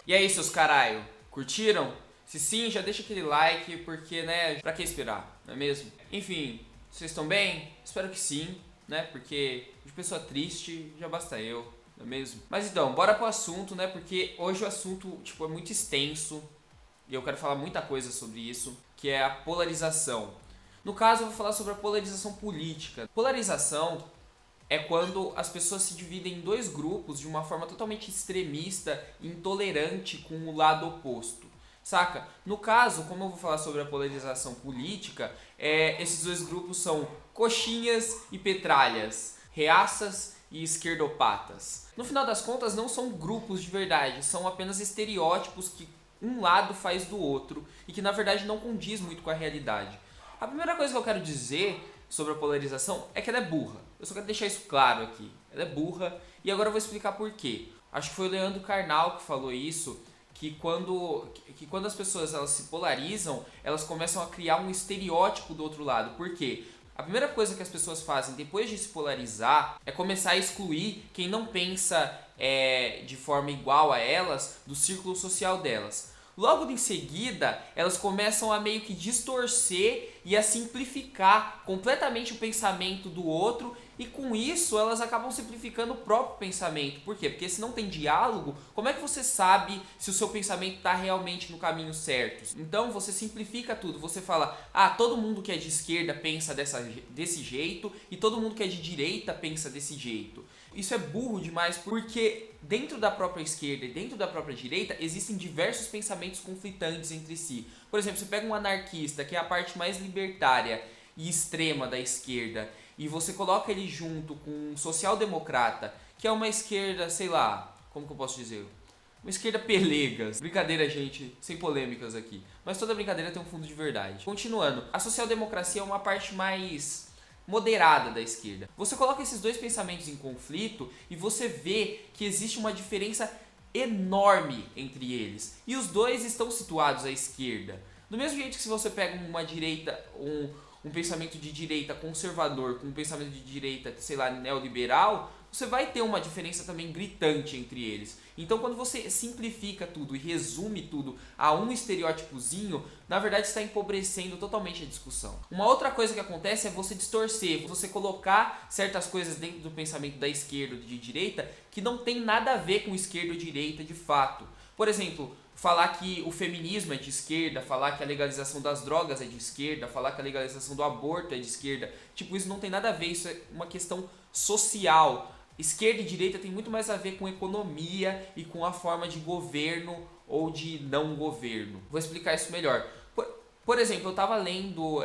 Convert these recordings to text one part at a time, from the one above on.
E aí, seus caralho, curtiram? Se sim, já deixa aquele like, porque, né, pra que esperar, não é mesmo? Enfim, vocês estão bem? Espero que sim, né, porque de pessoa triste já basta eu, não é mesmo? Mas então, bora pro assunto, né, porque hoje o assunto, tipo, é muito extenso e eu quero falar muita coisa sobre isso, que é a polarização. No caso, eu vou falar sobre a polarização política. Polarização é quando as pessoas se dividem em dois grupos de uma forma totalmente extremista e intolerante com o lado oposto. Saca? No caso, como eu vou falar sobre a polarização política, esses dois grupos são coxinhas e petralhas, reaças e esquerdopatas. No final das contas, não são grupos de verdade, são apenas estereótipos que um lado faz do outro e que na verdade não condiz muito com a realidade. A primeira coisa que eu quero dizer sobre a polarização é que ela é burra. Eu só quero deixar isso claro aqui. Ela é burra e agora eu vou explicar por quê. Acho que foi o Leandro Carnal que falou isso, que quando as pessoas elas se polarizam, elas começam a criar um estereótipo do outro lado. Por quê? A primeira coisa que as pessoas fazem depois de se polarizar é começar a excluir quem não pensa de forma igual a elas do círculo social delas. Logo em seguida, elas começam a meio que distorcer e a simplificar completamente o pensamento do outro e com isso elas acabam simplificando o próprio pensamento. Por quê? Porque se não tem diálogo, como é que você sabe se o seu pensamento está realmente no caminho certo? Então você simplifica tudo, você fala, todo mundo que é de esquerda pensa desse jeito e todo mundo que é de direita pensa desse jeito. Isso é burro demais porque dentro da própria esquerda e dentro da própria direita existem diversos pensamentos conflitantes entre si. Por exemplo, você pega um anarquista, que é a parte mais libertária e extrema da esquerda, e você coloca ele junto com um social-democrata, que é uma esquerda, sei lá, como que eu posso dizer? Uma esquerda pelegas. Brincadeira, gente, sem polêmicas aqui. Mas toda brincadeira tem um fundo de verdade. Continuando, a social-democracia é uma parte mais moderada da esquerda. Você coloca esses dois pensamentos em conflito e você vê que existe uma diferença enorme entre eles. E os dois estão situados à esquerda. Do mesmo jeito que se você pega uma direita, um pensamento de direita conservador com um pensamento de direita, sei lá, neoliberal, você vai ter uma diferença também gritante entre eles. Então quando você simplifica tudo e resume tudo a um estereótipozinho, na verdade está empobrecendo totalmente a discussão. Uma outra coisa que acontece é você distorcer, você colocar certas coisas dentro do pensamento da esquerda ou de direita que não tem nada a ver com esquerda ou direita de fato. Por exemplo, falar que o feminismo é de esquerda, falar que a legalização das drogas é de esquerda, falar que a legalização do aborto é de esquerda. Tipo, isso não tem nada a ver, isso é uma questão social. Esquerda e direita tem muito mais a ver com economia e com a forma de governo ou de não governo. Vou explicar isso melhor. Por exemplo, eu estava lendo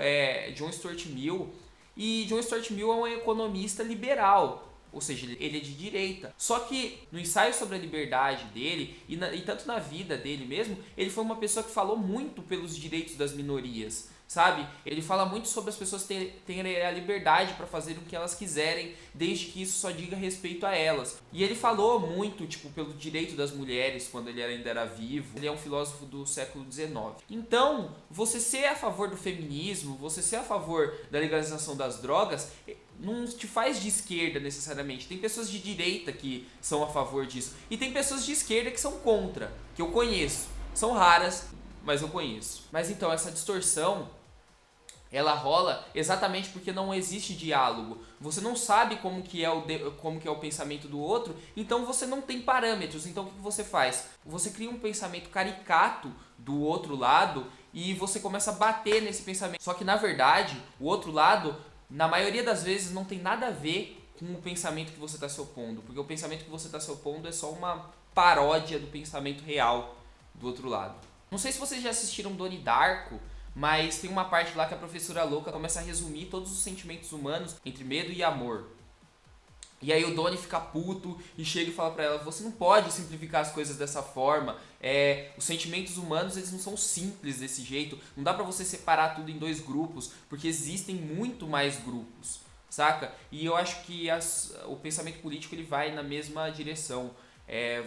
John Stuart Mill, e John Stuart Mill é um economista liberal. Ou seja, ele é de direita. Só que no ensaio sobre a liberdade dele, e tanto na vida dele mesmo, ele foi uma pessoa que falou muito pelos direitos das minorias, sabe? Ele fala muito sobre as pessoas terem a liberdade para fazer o que elas quiserem, desde que isso só diga respeito a elas. E ele falou muito, tipo, pelo direito das mulheres quando ele ainda era vivo. Ele é um filósofo do século XIX. Então, você ser a favor do feminismo, você ser a favor da legalização das drogas, não te faz de esquerda necessariamente. Tem pessoas de direita que são a favor disso. E tem pessoas de esquerda que são contra, que eu conheço. São raras, mas eu conheço. Mas então, essa distorção, ela rola exatamente porque não existe diálogo. Você não sabe como que é o pensamento do outro, então você não tem parâmetros. Então o que você faz? Você cria um pensamento caricato do outro lado e você começa a bater nesse pensamento. Só que na verdade, o outro lado, na maioria das vezes, não tem nada a ver com o pensamento que você está se opondo. Porque o pensamento que você está se opondo é só uma paródia do pensamento real do outro lado. Não sei se vocês já assistiram Donnie Darko, mas tem uma parte lá que a professora louca começa a resumir todos os sentimentos humanos entre medo e amor. E aí o Donnie fica puto e chega e fala pra ela, você não pode simplificar as coisas dessa forma, os sentimentos humanos eles não são simples desse jeito, não dá pra você separar tudo em dois grupos, porque existem muito mais grupos, saca? E eu acho que o pensamento político ele vai na mesma direção.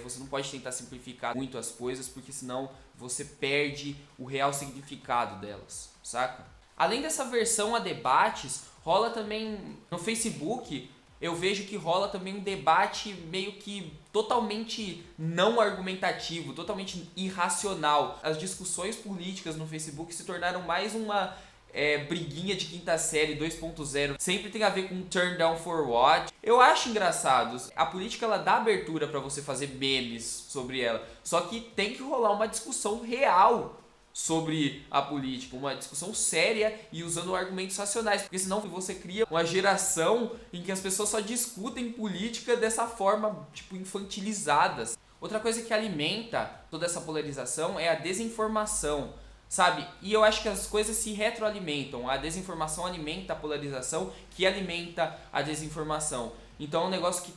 Você não pode tentar simplificar muito as coisas, porque senão você perde o real significado delas, saca? Além dessa versão a debates, rola também no Facebook eu vejo que rola também um debate meio que totalmente não argumentativo, totalmente irracional. As discussões políticas no Facebook se tornaram mais uma briguinha de quinta série 2.0, sempre tem a ver com turn down for what. Eu acho engraçado. A política ela dá abertura pra você fazer memes sobre ela, só que tem que rolar uma discussão real sobre a política, uma discussão séria e usando argumentos racionais, porque senão você cria uma geração em que as pessoas só discutem política dessa forma, tipo, infantilizadas. Outra coisa que alimenta toda essa polarização é a desinformação, sabe? E eu acho que as coisas se retroalimentam. A desinformação alimenta a polarização, que alimenta a desinformação. Então é um negócio que,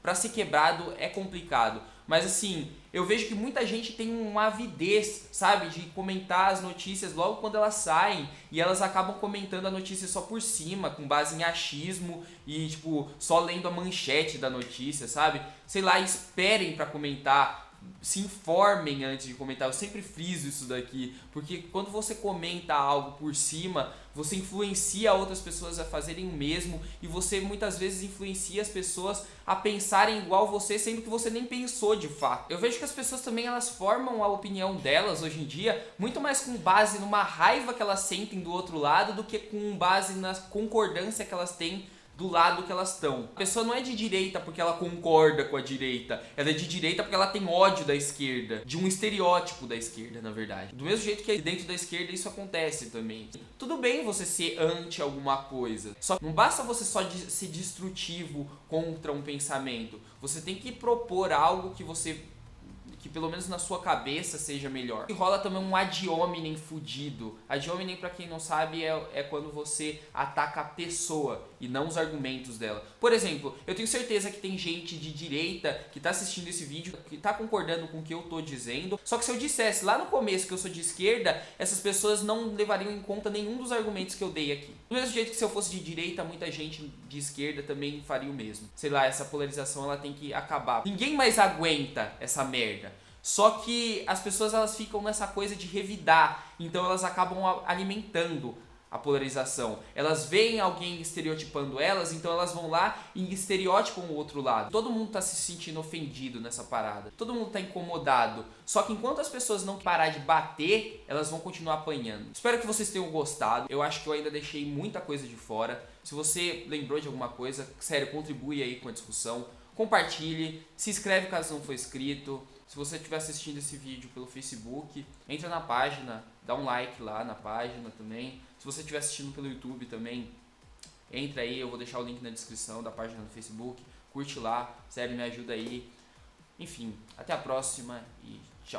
pra ser quebrado, é complicado. Mas assim, eu vejo que muita gente tem uma avidez, sabe? De comentar as notícias logo quando elas saem. E elas acabam comentando a notícia só por cima, com base em achismo e, tipo, só lendo a manchete da notícia, sabe? Sei lá, esperem pra comentar. Se informem antes de comentar. Eu sempre friso isso daqui, porque quando você comenta algo por cima, você influencia outras pessoas a fazerem o mesmo, e você muitas vezes influencia as pessoas a pensarem igual você, sendo que você nem pensou de fato. Eu vejo que as pessoas também elas formam a opinião delas hoje em dia muito mais com base numa raiva que elas sentem do outro lado do que com base na concordância que elas têm do lado que elas estão. A pessoa não é de direita porque ela concorda com a direita, ela é de direita porque ela tem ódio da esquerda, de um estereótipo da esquerda, na verdade. Do mesmo jeito que dentro da esquerda isso acontece também. Tudo bem você ser anti alguma coisa, só que não basta você só ser destrutivo contra um pensamento. Você tem que propor algo que pelo menos na sua cabeça seja melhor. E rola também um ad hominem fudido. Ad hominem, pra quem não sabe, é quando você ataca a pessoa e não os argumentos dela. Por exemplo, eu tenho certeza que tem gente de direita que tá assistindo esse vídeo, que tá concordando com o que eu tô dizendo, só que se eu dissesse lá no começo que eu sou de esquerda, essas pessoas não levariam em conta nenhum dos argumentos que eu dei aqui. Do mesmo jeito que se eu fosse de direita, muita gente de esquerda também faria o mesmo. Sei lá, essa polarização ela tem que acabar. Ninguém mais aguenta essa merda. Só que as pessoas elas ficam nessa coisa de revidar, então elas acabam alimentando a polarização. Elas veem alguém estereotipando elas, então elas vão lá e estereotipam o outro lado. Todo mundo tá se sentindo ofendido nessa parada. Todo mundo tá incomodado. Só que enquanto as pessoas não parar de bater, elas vão continuar apanhando. Espero que vocês tenham gostado. Eu acho que eu ainda deixei muita coisa de fora. Se você lembrou de alguma coisa, sério, contribui aí com a discussão. Compartilhe, se inscreve caso não for inscrito. Se você estiver assistindo esse vídeo pelo Facebook, entra na página, dá um like lá na página também. Se você estiver assistindo pelo YouTube também, entra aí, eu vou deixar o link na descrição da página do Facebook. Curte lá, sério, me ajuda aí. Enfim, até a próxima e tchau.